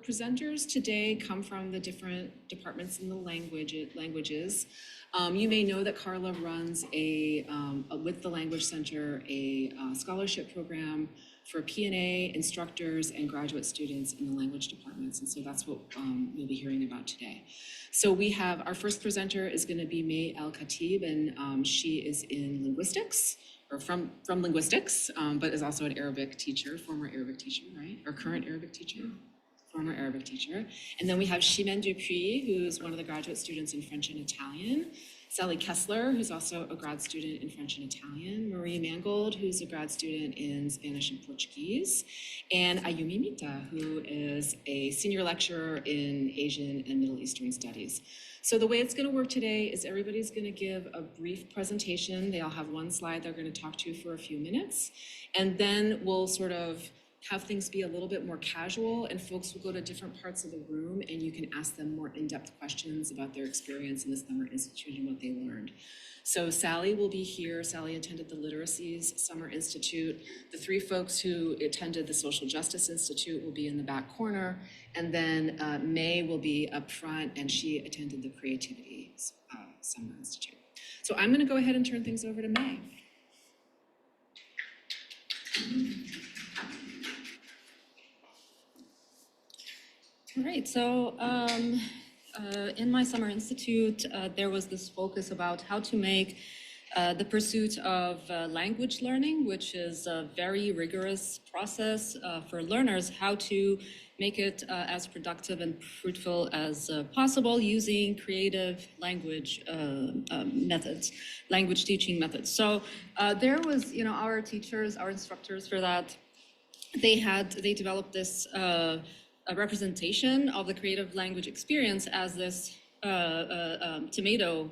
presenters today come from the different departments in the languages. You may know that CARLA runs with the Language Center, a scholarship program for P&A instructors and graduate students in the language departments. And so that's what you'll be hearing about today. So we have, our first presenter is going to be May Al-Khatib, and she is in linguistics, or from linguistics, but is also an Arabic teacher, former Arabic teacher, right? Or current Arabic teacher, former Arabic teacher. And then we have Chimène Dupuis, who's one of the graduate students in French and Italian. Sally Kessler, who's also a grad student in French and Italian. Marie Mangold, who's a grad student in Spanish and Portuguese. And Ayumi Mita, who is a senior lecturer in Asian and Middle Eastern studies. So the way it's going to work today is everybody's going to give a brief presentation. They all have one slide they're going to talk to for a few minutes. And then we'll sort of have things be a little bit more casual, and folks will go to different parts of the room and you can ask them more in-depth questions about their experience in the Summer Institute and what they learned. So Sally will be here. Sally attended the Literacies Summer Institute. The three folks who attended the Social Justice Institute will be in the back corner. And then May will be up front, and she attended the Creativity Summer Institute. So I'm gonna go ahead and turn things over to May. All right, so in my Summer Institute, there was this focus about how to make the pursuit of language learning, which is a very rigorous process for learners, how to make it as productive and fruitful as possible using creative language methods, language teaching methods. So there was, our teachers, our instructors for that, they developed this a representation of the creative language experience as this tomato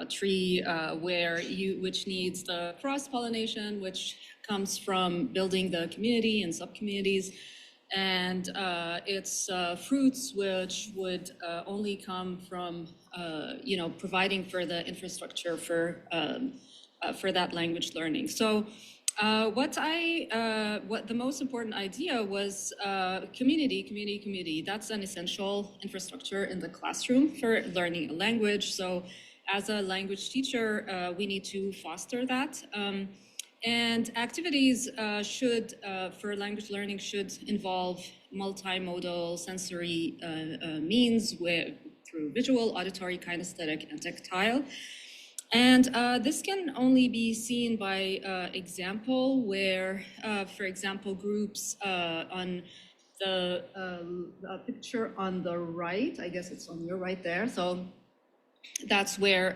tree which needs the cross-pollination, which comes from building the community and sub-communities, and its fruits, which would only come from providing for the infrastructure for that language learning. So what the most important idea was community. That's an essential infrastructure in the classroom for learning a language. So as a language teacher, we need to foster that. And activities for language learning should involve multimodal sensory means through visual, auditory, kinesthetic, and tactile. And this can only be seen by example where, for example, groups on the picture on the right, I guess it's on your right there. So that's where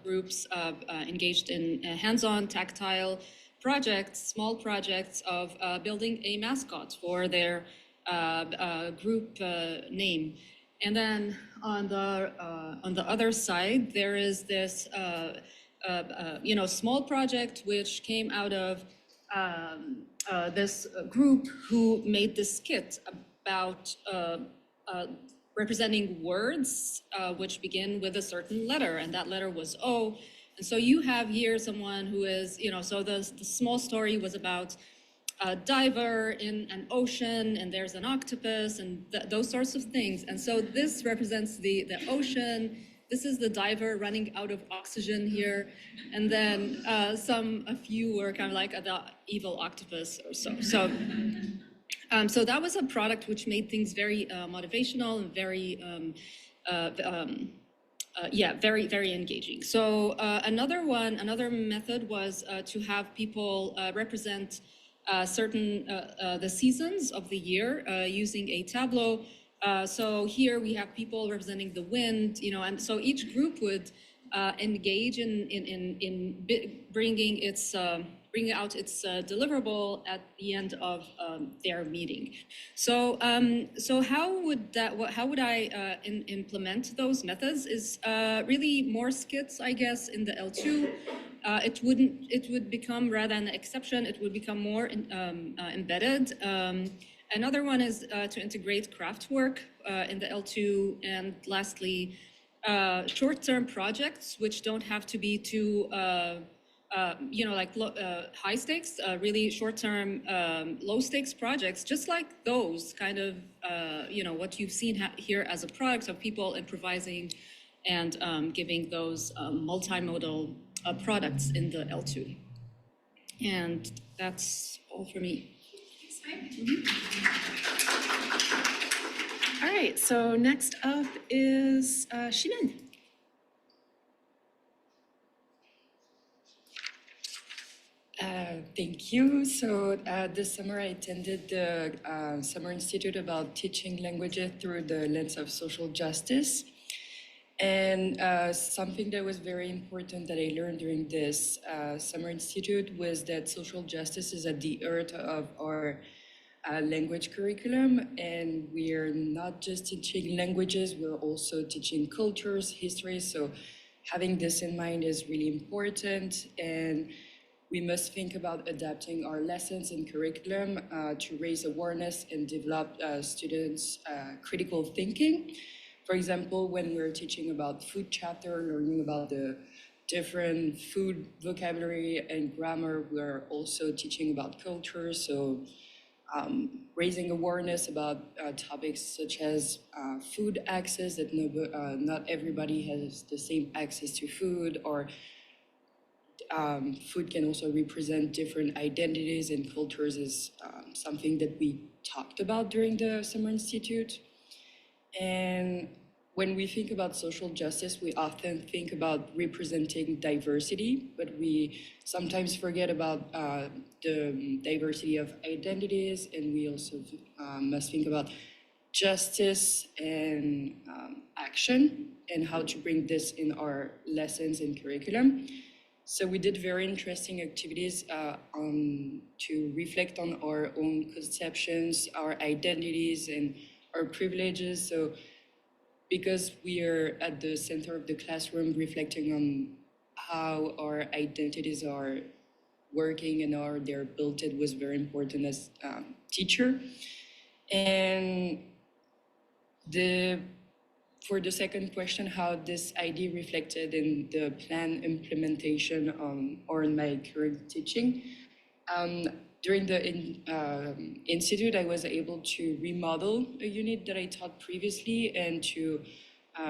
groups engaged in hands-on tactile projects, small projects of building a mascot for their group name. And then on the other side, there is this small project which came out of this group who made this skit about representing words which begin with a certain letter, and that letter was O. And so you have here someone who is, so the small story was about a diver in an ocean, and there's an octopus, and those sorts of things. And so this represents the ocean. This is the diver running out of oxygen here. And then a few were kind of like the evil octopus or so. So that was a product which made things very motivational and very, very, very engaging. So another method was to have people represent the seasons of the year using a tableau. So here we have people representing the wind, and so each group would engage in bringing out its deliverable at the end of their meeting. So how would I implement those methods is really more skits, I guess, in the L2. It would become, rather than an exception, it would become more embedded. Another one is to integrate craft work in the L2, and lastly, short-term projects, which don't have to be too high stakes, really short-term, low stakes projects, just like those kind of, what you've seen here as a product of people improvising and giving those multimodal products in the L2. And that's all for me. All right, so next up is Shimin. Thank you. So this summer I attended the Summer Institute about teaching languages through the lens of social justice. And something that was very important that I learned during this Summer Institute was that social justice is at the heart of our language curriculum. And we're not just teaching languages, we're also teaching cultures, history. So having this in mind is really important. And we must think about adapting our lessons and curriculum to raise awareness and develop students' critical thinking. For example, when we're teaching about food chapter, learning about the different food vocabulary and grammar, we're also teaching about culture. So raising awareness about topics such as food access, that not everybody has the same access to food, or food can also represent different identities and cultures is something that we talked about during the Summer Institute. And when we think about social justice, we often think about representing diversity, but we sometimes forget about the diversity of identities, and we also must think about justice and action and how to bring this in our lessons and curriculum. So we did very interesting activities to reflect on our own conceptions, our identities, and our privileges. So because we are at the center of the classroom reflecting on how our identities are working and how they're built, it was very important as teacher. And for the second question, how this idea reflected in the plan implementation or in my current teaching. During the institute, I was able to remodel a unit that I taught previously and to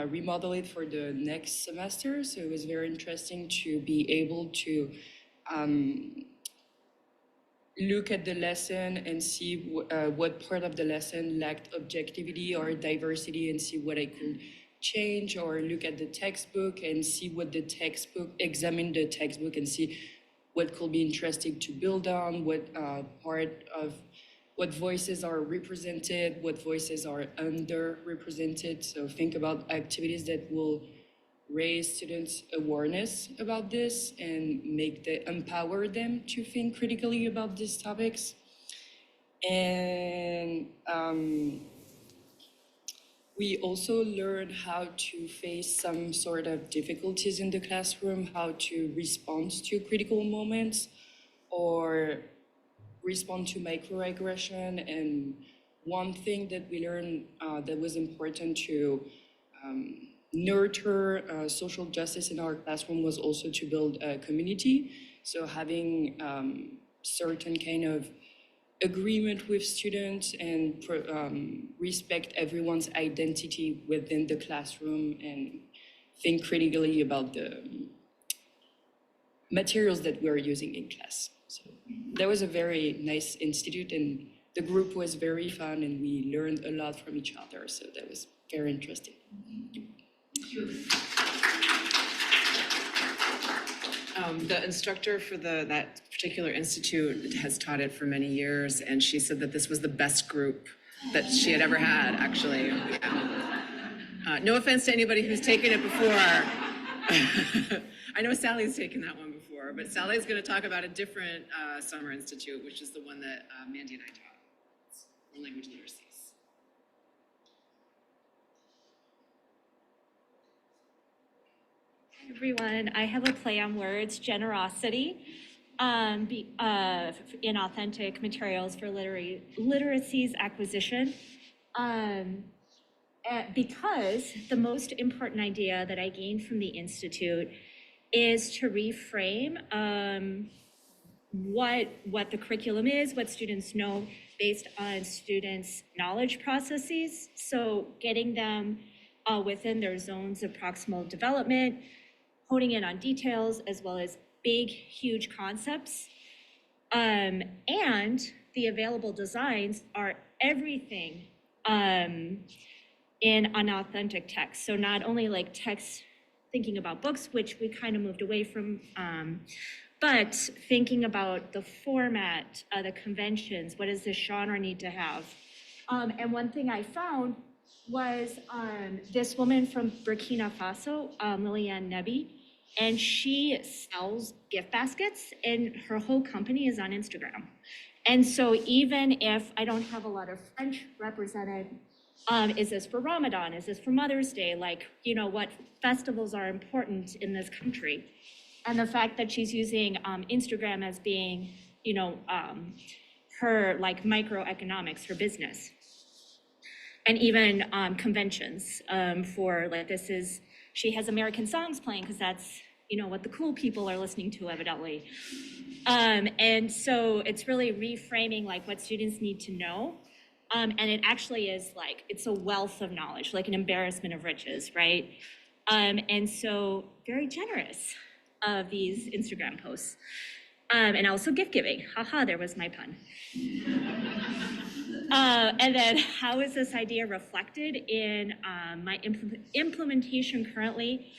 remodel it for the next semester. So it was very interesting to be able to look at the lesson and see what part of the lesson lacked objectivity or diversity, and see what I could change, or look at the textbook and see what the textbook, examine the textbook and see what could be interesting to build on, what part of what voices are represented, what voices are underrepresented. So think about activities that will raise students' awareness about this and empower them to think critically about these topics. And we also learned how to face some sort of difficulties in the classroom, how to respond to critical moments or respond to microaggression. And one thing that we learned that was important to nurture social justice in our classroom was also to build a community. So having certain kind of agreement with students and respect everyone's identity within the classroom and think critically about the materials that we're using in class. So that was a very nice institute, and the group was very fun, and we learned a lot from each other. So that was very interesting. The instructor for that particular institute has taught it for many years, and she said that this was the best group that she had ever had, actually. Yeah. No offense to anybody who's taken it before. I know Sally's taken that one before, but Sally's going to talk about a different summer institute, which is the one that Mandy and I taught, on language literacies. Everyone, I have a play on words, generosity, in authentic materials for literacies acquisition. Because the most important idea that I gained from the Institute is to reframe what the curriculum is, what students know based on students' knowledge processes. So getting them within their zones of proximal development, honing in on details, as well as big, huge concepts. And the available designs are everything in unauthentic text. So not only like text thinking about books, which we kind of moved away from, but thinking about the format, the conventions, what does this genre need to have? And one thing I found was this woman from Burkina Faso, Liliane Nebi, and she sells gift baskets and her whole company is on Instagram. And so even if I don't have a lot of French represented, is this for Ramadan? Is this for Mother's Day? Like, you know, what festivals are important in this country? And the fact that she's using Instagram as being, you know, her like microeconomics, her business. And even conventions for like she has American songs playing because that's, you know, what the cool people are listening to evidently. And so it's really reframing like what students need to know. And it actually is like, it's a wealth of knowledge, like an embarrassment of riches, right? And so very generous of these Instagram posts. And also gift giving. Haha, there was my pun. And then how is this idea reflected in my implementation currently?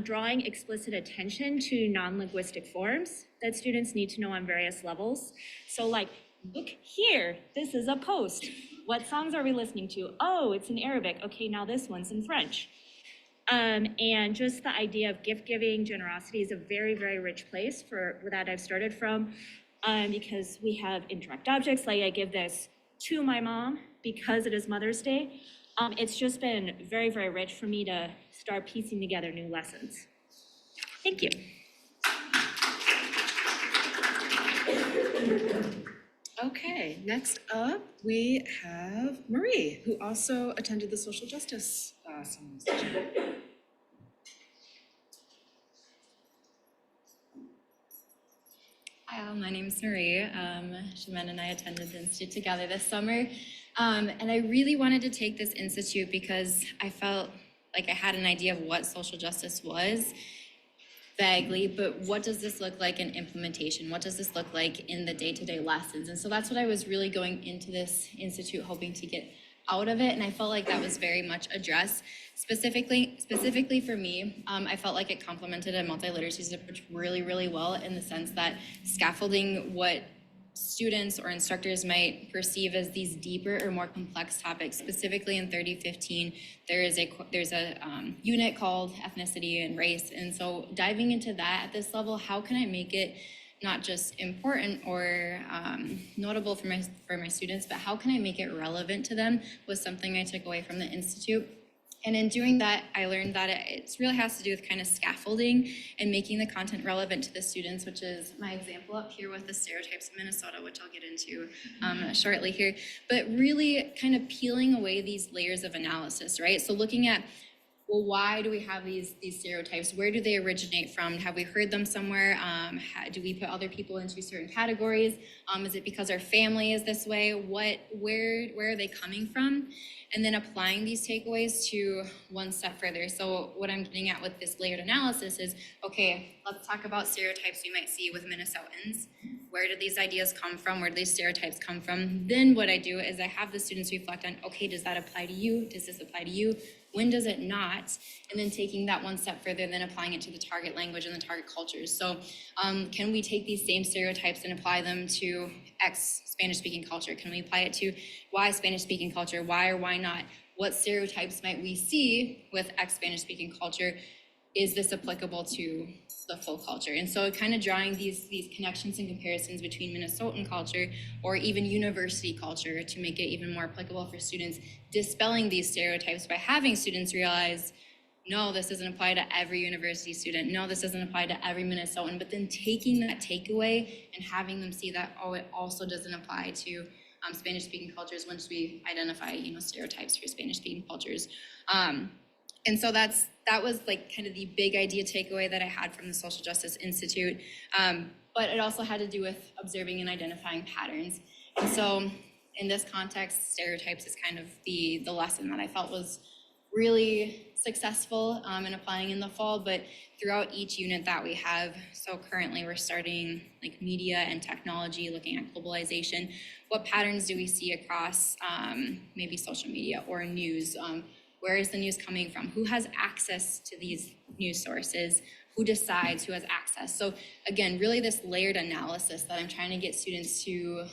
Drawing explicit attention to non-linguistic forms that students need to know on various levels. So like, look here, this is a post. What songs are we listening to? Oh, it's in Arabic. Okay, now this one's in French. And just the idea of gift giving, generosity is a very, very rich place for that I've started from, because we have indirect objects, like I give this to my mom because it is Mother's Day. It's just been very, very rich for me to start piecing together new lessons. Thank you. Okay, next up, we have Marie, who also attended the Social Justice Summer Institute. Hi all, my name is Marie. Shaman and I attended the Institute together this summer. And I really wanted to take this Institute because I felt like I had an idea of what social justice was, vaguely, but what does this look like in implementation? What does this look like in the day-to-day lessons? And so that's what I was really going into this Institute hoping to get out of it, and I felt like that was very much addressed. Specifically for me, I felt like it complemented a multi-literacies approach really, really well in the sense that scaffolding what students or instructors might perceive as these deeper or more complex topics. Specifically in 3015, there's a unit called ethnicity and race, and so diving into that at this level, how can I make it not just important or notable for my students, but how can I make it relevant to them was something I took away from the Institute. And in doing that, I learned that it really has to do with kind of scaffolding and making the content relevant to the students, which is my example up here with the stereotypes of Minnesota, which I'll get into shortly here. But really kind of peeling away these layers of analysis, right? So looking at, well, why do we have these stereotypes? Where do they originate from? Have we heard them somewhere? Do we put other people into certain categories? Is it because our family is this way? Where are they coming from? And then applying these takeaways to one step further. So what I'm getting at with this layered analysis is, okay, let's talk about stereotypes we might see with Minnesotans. Where do these ideas come from? Where do these stereotypes come from? Then what I do is I have the students reflect on, okay, does that apply to you? Does this apply to you? When does it not? And then taking that one step further and then applying it to the target language and the target cultures. So can we take these same stereotypes and apply them to X Spanish-speaking culture? Can we apply it to Y Spanish-speaking culture? Why or why not? What stereotypes might we see with X Spanish-speaking culture? Is this applicable to the full culture? And so kind of drawing these connections and comparisons between Minnesotan culture or even university culture to make it even more applicable for students, dispelling these stereotypes by having students realize, no, this doesn't apply to every university student. No, this doesn't apply to every Minnesotan, but then taking that takeaway and having them see that, oh, it also doesn't apply to Spanish-speaking cultures once we identify, stereotypes for Spanish-speaking cultures. And so that was like kind of the big idea takeaway that I had from the Social Justice Institute. But it also had to do with observing and identifying patterns. And so in this context, stereotypes is kind of the lesson that I felt was really successful in applying in the fall, but throughout each unit that we have. So currently we're starting like media and technology, looking at globalization. What patterns do we see across maybe social media or news? Where is the news coming from? Who has access to these news sources? Who decides who has access? So again, really this layered analysis that I'm trying to get students to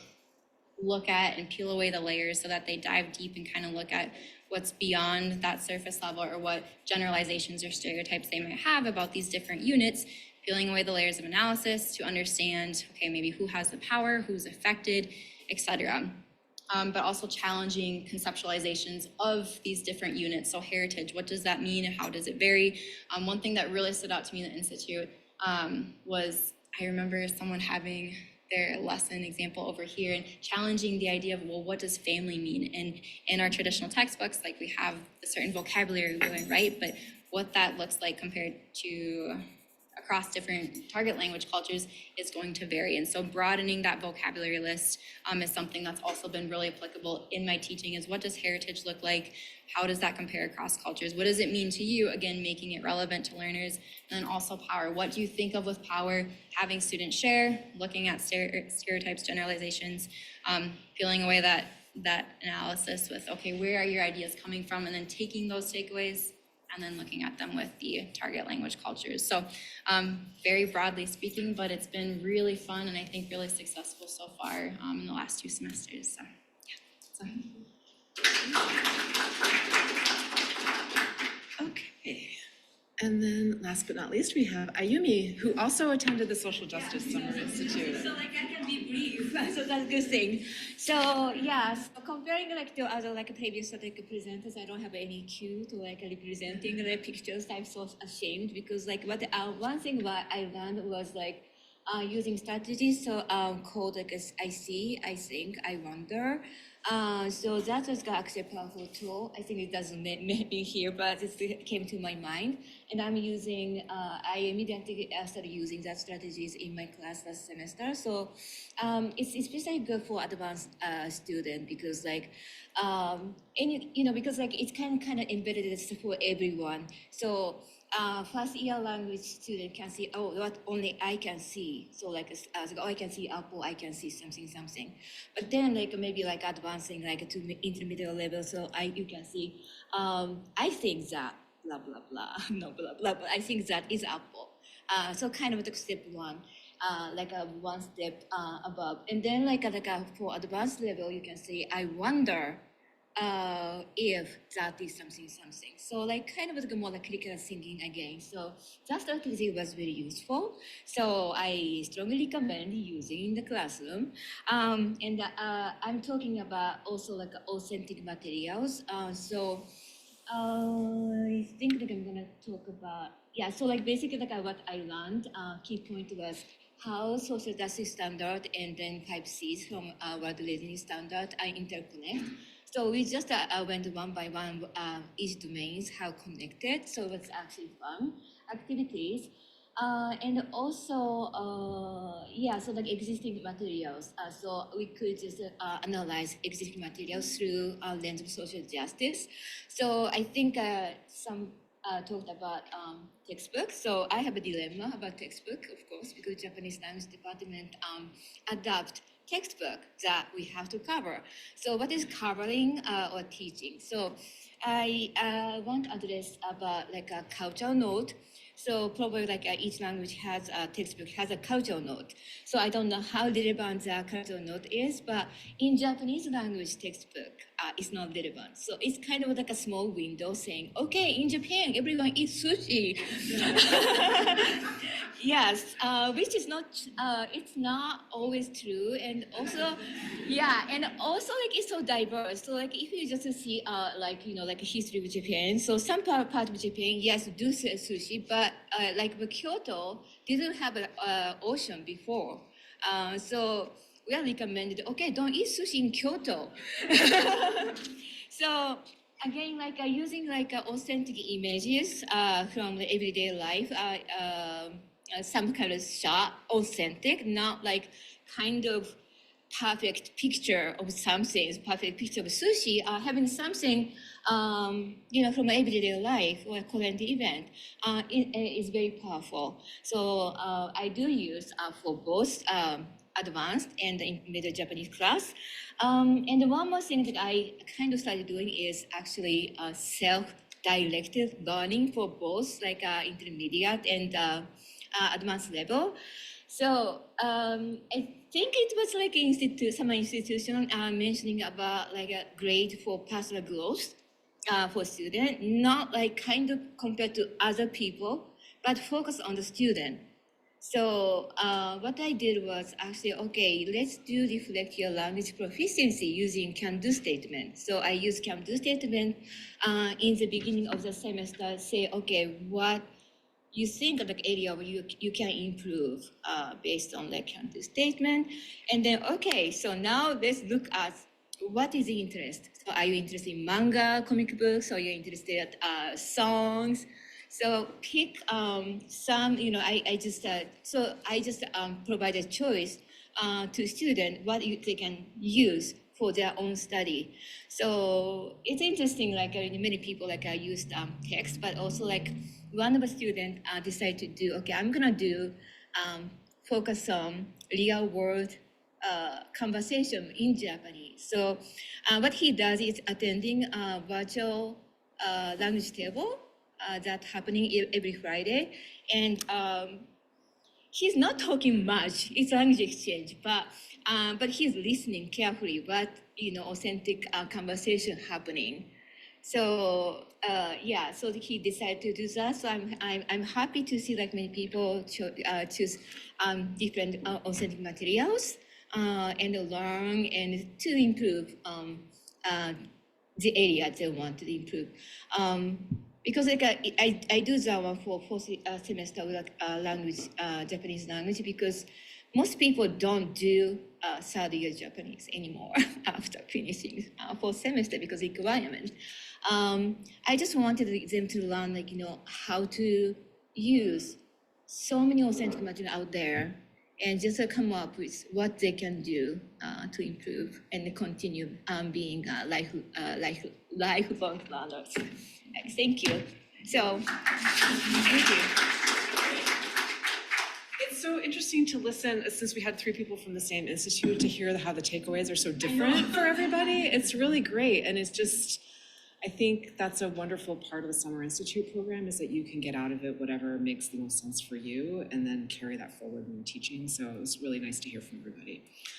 look at and peel away the layers so that they dive deep and kind of look at what's beyond that surface level or what generalizations or stereotypes they might have about these different units, peeling away the layers of analysis to understand, okay, maybe who has the power, who's affected, etc. But also challenging conceptualizations of these different units. So heritage, what does that mean and how does it vary? One thing that really stood out to me in the Institute was I remember someone having their lesson example over here and challenging the idea of, well, what does family mean? And in our traditional textbooks, like we have a certain vocabulary we learn, right? But what that looks like compared to across different target language cultures is going to vary. And so broadening that vocabulary list is something that's also been really applicable in my teaching is what does heritage look like? How does that compare across cultures? What does it mean to you? Again, making it relevant to learners. And then also power. What do you think of with power? Having students share, looking at stereotypes, generalizations, peeling away that analysis with, okay, where are your ideas coming from? And then taking those takeaways and then looking at them with the target language cultures. So very broadly speaking, but it's been really fun and I think really successful so far in the last 2 semesters. So yeah. Okay. And then last but not least, we have Ayumi, who also attended the Social Justice Summer Institute. So like I can be brief, so that's a good thing. So yeah, so comparing like to other like previous like presenters, I don't have any cue to like representing the pictures. I'm so ashamed because like what one thing what I learned was like using strategies. So called like I see, I think, I wonder. So that was actually a powerful tool. I think it doesn't maybe here, but it came to my mind. And I'm using, I immediately started using that strategies in my class last semester. So it's especially good for advanced student because like, because like it's kind of embedded for everyone. So first year language student can see, oh, what only I can see. So like, I can see apple, I can see something. But then like maybe like advancing like to intermediate level, so you can see, I think that blah, blah, blah, no, blah, blah, but I think that is apple. So kind of the step one, like a one step above. And then like for advanced level, you can say, I wonder if that is something. So like kind of like more like critical thinking again. So that strategy was very useful. So I strongly recommend using in the classroom. And I'm talking about also like authentic materials. So I think that I'm gonna talk about, yeah, so like basically like what I learned, key point was how social justice standard and then 5Cs from world readiness standard are interconnect. So we just went one by one, each domains, how connected. So it's actually fun activities. And also, so like existing materials. So we could just analyze existing materials through lens of social justice. So I think some talked about textbook. So I have a dilemma about textbook, of course, because Japanese language department adapt textbook that we have to cover. So what is covering or teaching? So I want to address about like a cultural note. So probably like each language has a textbook has a cultural note. So I don't know how relevant the cultural note is, but in Japanese language textbook, it's not relevant. So it's kind of like a small window saying, okay, in Japan, everyone eats sushi. Yes, which is not, it's not always true. And also, yeah, and also like it's so diverse. So like if you just see like, like a history of Japan, so some part of Japan, yes, do sell sushi, but like Kyoto didn't have an ocean before. So we are recommended, okay, don't eat sushi in Kyoto. So again, like using like authentic images from the everyday life, some kind of shot, authentic, not like kind of perfect picture of something, perfect picture of sushi, having something, from everyday life or current event is very powerful. So I do use for both advanced and intermediate Japanese class. And one more thing that I kind of started doing is actually self-directed learning for both like intermediate and advanced level. So I think it was like some institution mentioning about like a grade for personal growth for student, not like kind of compared to other people, but focus on the student. So what I did was actually, okay, let's do reflect your language proficiency using can-do statement. So I use can-do statement in the beginning of the semester, say, okay, what you think of the area where you can improve based on the can-do statement. And then, okay, so now let's look at what is the interest. So are you interested in manga, comic books, or you're interested in songs? So pick some, I just provide a choice to students what they can use for their own study. So it's interesting, like many people like used text, but also like one of the students decided to do, okay, I'm gonna do focus on real world conversation in Japanese. So what he does is attending a virtual language table that's happening every Friday. And he's not talking much, it's language exchange, but he's listening carefully what, authentic conversation happening. So so he decided to do that. So I'm happy to see like many people choose different authentic materials and learn and to improve the area they want to improve. Because like I do that one for fourth semester with language, Japanese language, because most people don't do third year Japanese anymore after finishing fourth semester because requirement. I just wanted them to learn like, how to use so many authentic material out there and just come up with what they can do to improve and continue being lifelong learners. Thank you. So, thank you. It's so interesting to listen, since we had 3 people from the same institute, to hear how the takeaways are so different for everybody. It's really great. And it's just, I think that's a wonderful part of the Summer Institute program, is that you can get out of it whatever makes the most sense for you and then carry that forward when you're teaching. So it was really nice to hear from everybody.